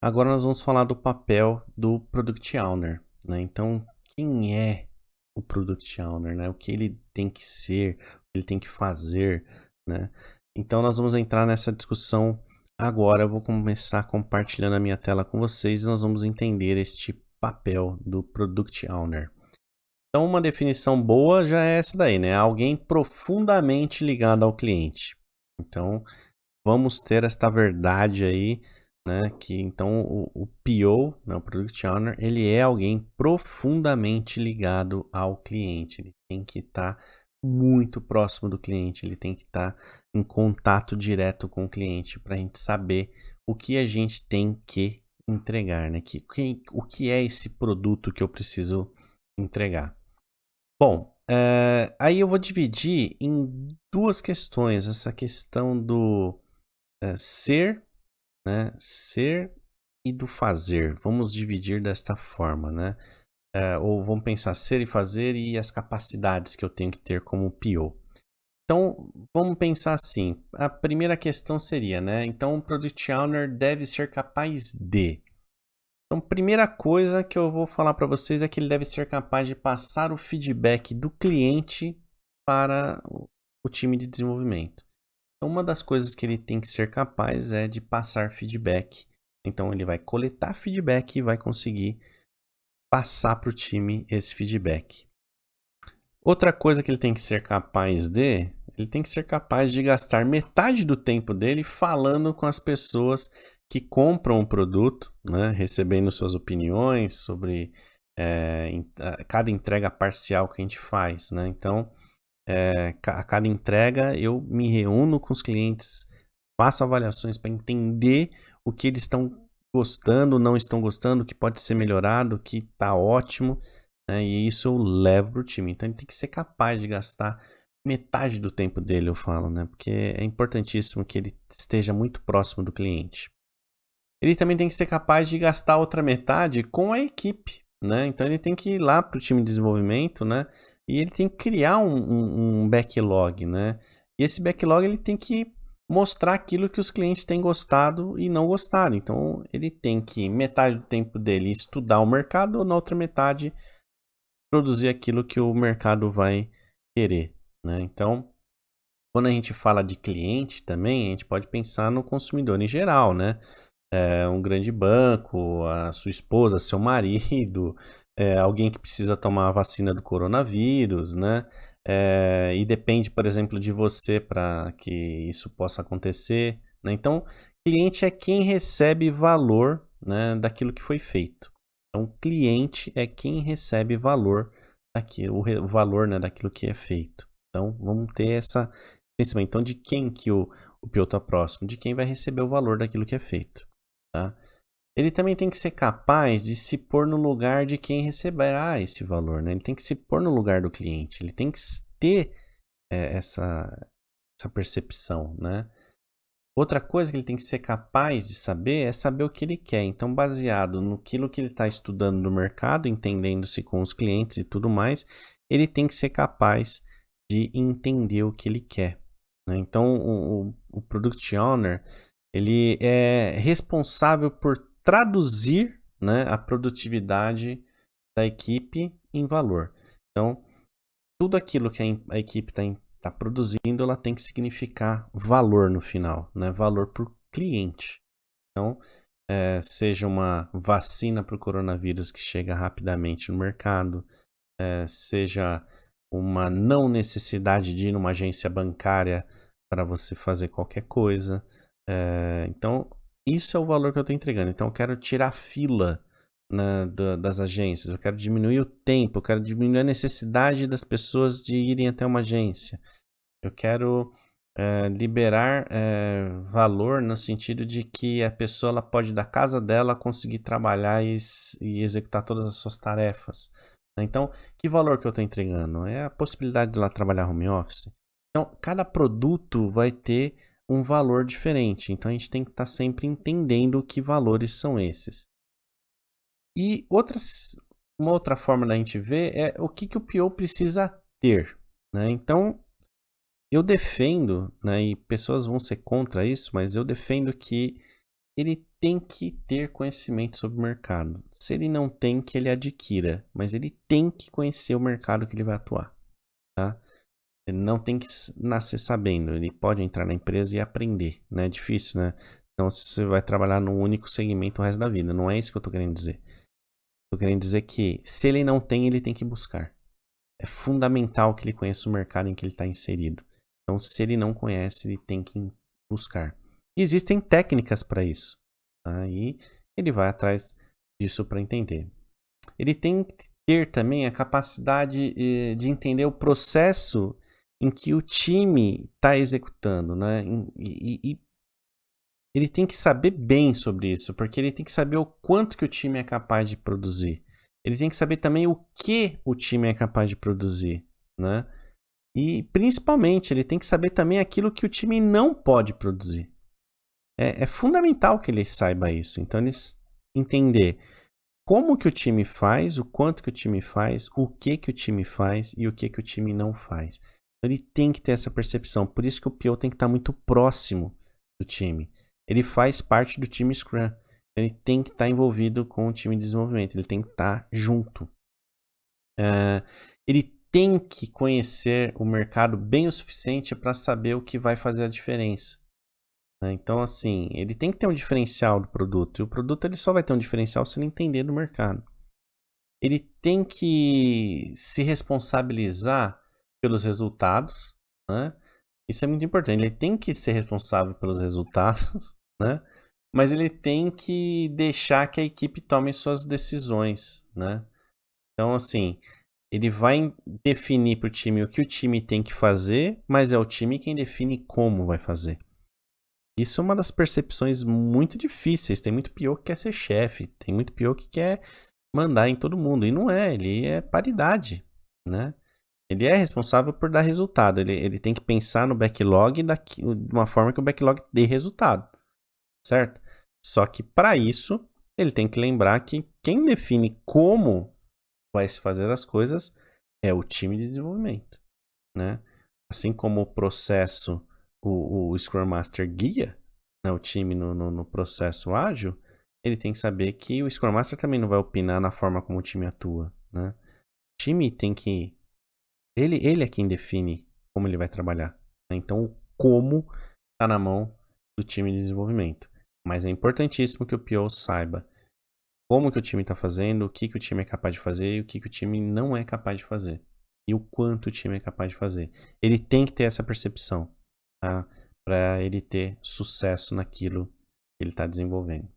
agora nós vamos falar do papel do Product Owner, né? Então, quem é o Product Owner, né? O que ele tem que ser, o que ele tem que fazer, né? Então, nós vamos entrar nessa discussão agora. Eu vou começar compartilhando a minha tela com vocês e nós vamos entender este papel do Product Owner. Então, uma definição boa já é essa daí, né? Alguém profundamente ligado ao cliente. Então, vamos ter esta verdade aí, né? Que então o PO, né, o Product Owner, ele é alguém profundamente ligado ao cliente. Ele tem que estar muito próximo do cliente, ele tem que estar em contato direto com o cliente para a gente saber o que a gente tem que entregar, né? O que é esse produto que eu preciso entregar. Bom, aí eu vou dividir em duas questões, essa questão do ser, né? Ser e do fazer. Vamos dividir desta forma, né? Ou vamos pensar ser e fazer e as capacidades que eu tenho que ter como PO. Então, vamos pensar assim. A primeira questão seria, né? Então, o Product Owner deve ser capaz de. Então, primeira coisa que eu vou falar para vocês é que ele deve ser capaz de passar o feedback do cliente para o time de desenvolvimento. Então, uma das coisas que ele tem que ser capaz é de passar feedback. Então, ele vai coletar feedback e vai conseguir passar para o time esse feedback. Outra coisa que ele tem que ser capaz de, ele tem que ser capaz de gastar metade do tempo dele falando com as pessoas que compram o produto, né, recebendo suas opiniões sobre cada entrega parcial que a gente faz, né? Então, a cada entrega eu me reúno com os clientes, faço avaliações para entender o que eles estão gostando, não estão gostando, o que pode ser melhorado, o que está ótimo, né? E isso eu levo para o time. Então ele tem que ser capaz de gastar metade do tempo dele, eu falo, né? Porque é importantíssimo que ele esteja muito próximo do cliente. Ele também tem que ser capaz de gastar a outra metade com a equipe, né? Então ele tem que ir lá para o time de desenvolvimento, né? E ele tem que criar um backlog, né? E esse backlog ele tem que mostrar aquilo que os clientes têm gostado e não gostado. Então ele tem que metade do tempo dele estudar o mercado ou na outra metade produzir aquilo que o mercado vai querer, né? Então quando a gente fala de cliente também, a gente pode pensar no consumidor em geral, né? Um grande banco, a sua esposa, seu marido, alguém que precisa tomar a vacina do coronavírus, né? E depende, por exemplo, de você para que isso possa acontecer, né? Então, cliente é quem recebe valor, né, daquilo que foi feito. Então, cliente é quem recebe valor daquilo, o valor, né, daquilo que é feito. Então, vamos ter essa pensamento. Então, de quem que o PO está próximo? De quem vai receber o valor daquilo que é feito. Tá? Ele também tem que ser capaz de se pôr no lugar de quem receberá esse valor, né? Ele tem que se pôr no lugar do cliente, ele tem que ter essa percepção, né? Outra coisa que ele tem que ser capaz de saber é saber o que ele quer. Então, baseado no que ele está estudando no mercado, entendendo-se com os clientes e tudo mais, ele tem que ser capaz de entender o que ele quer, né? Então, o Product Owner, ele é responsável por traduzir, né, a produtividade da equipe em valor. Então, tudo aquilo que a equipe está produzindo, ela tem que significar valor no final, né? Valor para o cliente. Então, seja uma vacina para o coronavírus que chega rapidamente no mercado, seja uma não necessidade de ir numa agência bancária para você fazer qualquer coisa. Então, isso é o valor que eu estou entregando. Então, eu quero tirar a fila, né, das agências, eu quero diminuir o tempo, eu quero diminuir a necessidade das pessoas de irem até uma agência. Eu quero liberar valor no sentido de que a pessoa ela pode, da casa dela, conseguir trabalhar e executar todas as suas tarefas. Então, que valor que eu estou entregando? É a possibilidade de ela trabalhar home office. Então, cada produto vai ter um valor diferente. Então, a gente tem que estar sempre entendendo que valores são esses. E uma outra forma da gente ver é o que o PO precisa ter, né? Então, eu defendo, né, e pessoas vão ser contra isso, mas eu defendo que ele tem que ter conhecimento sobre o mercado. Se ele não tem, que ele adquira, mas ele tem que conhecer o mercado que ele vai atuar, tá? Ele não tem que nascer sabendo, ele pode entrar na empresa e aprender, né? É difícil, né? Então você vai trabalhar num único segmento o resto da vida, não é isso que eu tô querendo dizer. Tô querendo dizer que se ele não tem, ele tem que buscar. É fundamental que ele conheça o mercado em que ele está inserido. Então, se ele não conhece, ele tem que buscar. E existem técnicas para isso. Tá? E ele vai atrás disso para entender. Ele tem que ter também a capacidade de entender o processo em que o time está executando. Né? E ele tem que saber bem sobre isso, porque ele tem que saber o quanto que o time é capaz de produzir. Ele tem que saber também o que o time é capaz de produzir, né? E principalmente ele tem que saber também aquilo que o time não pode produzir. É fundamental que ele saiba isso. Então ele entender como que o time faz, o quanto que o time faz, o que o time faz e o que o time não faz. Ele tem que ter essa percepção. Por isso que o PO tem que estar muito próximo do time. Ele faz parte do time Scrum. Ele tem que estar envolvido com o time de desenvolvimento. Ele tem que estar junto. Ele tem que conhecer o mercado bem o suficiente para saber o que vai fazer a diferença. Então, assim, ele tem que ter um diferencial do produto. E o produto ele só vai ter um diferencial se ele entender do mercado. Ele tem que se responsabilizar pelos resultados, né? Isso é muito importante. Ele tem que ser responsável pelos resultados, né? Mas ele tem que deixar que a equipe tome suas decisões, né? Então, assim, ele vai definir para o time o que o time tem que fazer, mas é o time quem define como vai fazer. Isso é uma das percepções muito difíceis. Tem muito PO que quer ser chefe, tem muito PO que quer mandar em todo mundo. E não é, ele é paridade, né? Ele é responsável por dar resultado. Ele tem que pensar no backlog de uma forma que o backlog dê resultado, certo? Só que para isso, ele tem que lembrar que quem define como vai se fazer as coisas é o time de desenvolvimento, né? Assim como o processo, o Scrum Master guia, né, o time no processo ágil, ele tem que saber que o Scrum Master também não vai opinar na forma como o time atua, né? O time tem que... Ele é quem define como ele vai trabalhar, né? Então, o como está na mão do time de desenvolvimento. Mas é importantíssimo que o PO saiba como que o time está fazendo, o que o time é capaz de fazer e o que o time não é capaz de fazer. E o quanto o time é capaz de fazer. Ele tem que ter essa percepção, tá? Para ele ter sucesso naquilo que ele está desenvolvendo.